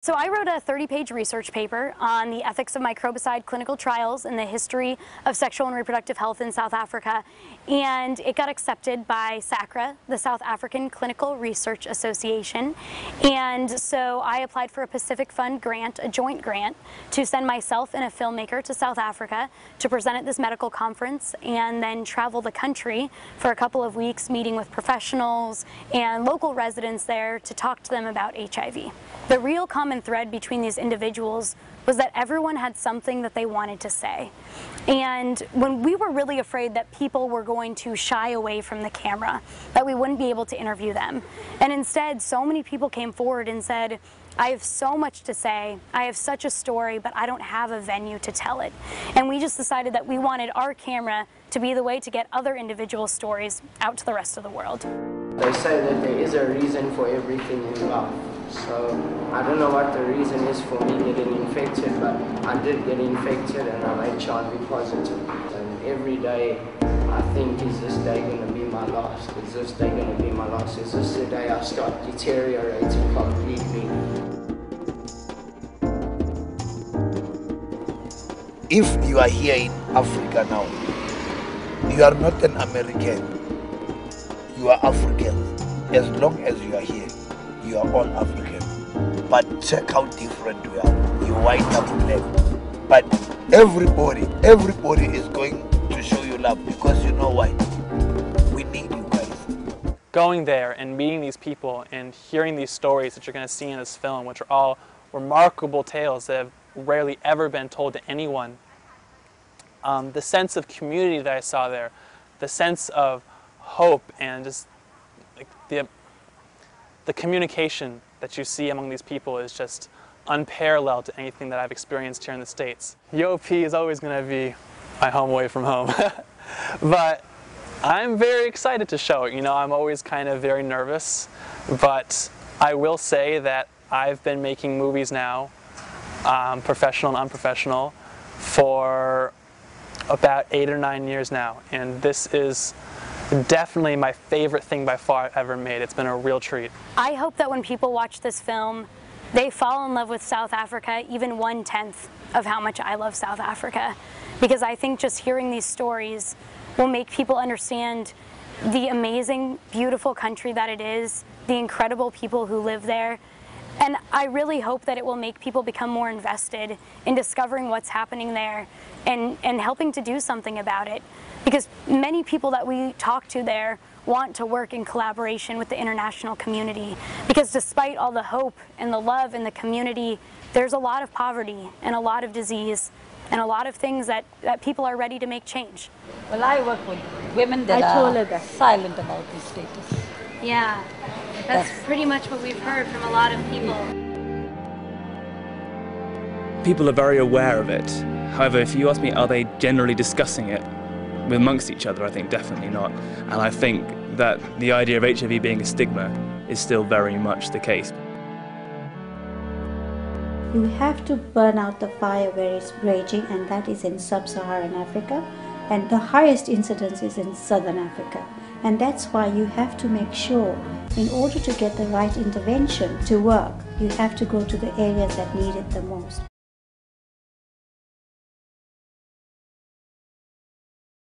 So I wrote a 30-page research paper on the ethics of microbicide clinical trials and the history of sexual and reproductive health in South Africa, and it got accepted by SACRA, the South African Clinical Research Association. And so I applied for a Pacific Fund grant, a joint grant, to send myself and a filmmaker to South Africa to present at this medical conference and then travel the country for a couple of weeks, meeting with professionals and local residents there to talk to them about HIV. The real common thread between these individuals was that everyone had something that they wanted to say. And when we were really afraid that people were going to shy away from the camera, that we wouldn't be able to interview them. And instead, so many people came forward and said, I have so much to say, I have such a story, but I don't have a venue to tell it. And we just decided that we wanted our camera to be the way to get other individual stories out to the rest of the world. They say that there is a reason for everything in life. So I don't know what the reason is for me getting infected, but I did get infected and I'm HIV positive. And every day I think, is this day going to be my last? Is this day going to be my last? Is this the day I start deteriorating completely? If you are here in Africa now, you are not an American, you are African. As long as you are here, you are all African. But check how different we are. You white and black. But everybody is going to show you love, because you know why? We need you guys. Going there and meeting these people and hearing these stories that you're going to see in this film, which are all remarkable tales that have rarely ever been told to anyone. The sense of community that I saw there, the sense of hope, and just like the communication that you see among these people is just unparalleled to anything that I've experienced here in the States. UOP is always going to be my home away from home. But I'm very excited to show it. You know, I'm always kind of very nervous, but I will say that I've been making movies now, professional and unprofessional, for about 8 or 9 years now, and this is definitely my favorite thing by far I've ever made. It's been a real treat. I hope that when people watch this film, they fall in love with South Africa even 1/10 of how much I love South Africa. Because I think just hearing these stories will make people understand the amazing, beautiful country that it is, the incredible people who live there. And I really hope that it will make people become more invested in discovering what's happening there and helping to do something about it. Because many people that we talk to there want to work in collaboration with the international community. Because despite all the hope and the love in the community, there's a lot of poverty and a lot of disease and a lot of things that people are ready to make change. Well, I work with women that are silent about this status. Yeah, that's pretty much what we've heard from a lot of people. People are very aware of it. However, if you ask me, are they generally discussing it amongst each other? I think definitely not. And I think that the idea of HIV being a stigma is still very much the case. You have to burn out the fire where it's raging, and that is in sub-Saharan Africa, and the highest incidence is in southern Africa. And that's why you have to make sure, in order to get the right intervention to work, you have to go to the areas that need it the most.